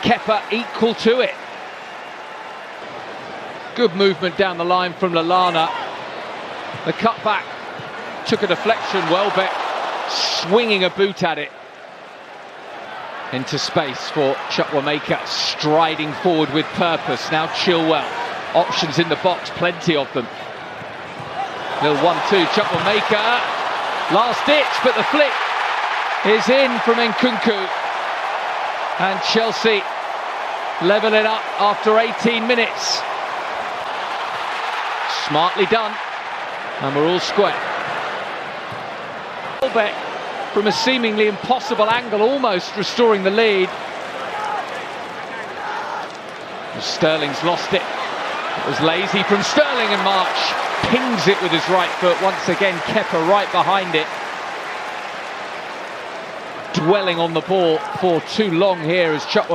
Kepa equal to it. Good movement down the line from Lallana. The cutback took a deflection. Wellbeck swinging a boot at it. Into space for Chukwuemeka, striding forward with purpose. Now Chilwell. Options in the box, plenty of them. Little 1-2, Chukwuemeka. Last ditch, but the flick is in from Nkunku. And Chelsea level it up after 18 minutes. Smartly done. And we're all square. Wellbeck from a seemingly impossible angle, almost restoring the lead. Sterling's lost it. It was lazy from Sterling, and March pings it with his right foot. Once again, Kepa right behind it. Dwelling on the ball for too long here as Chukwuemeka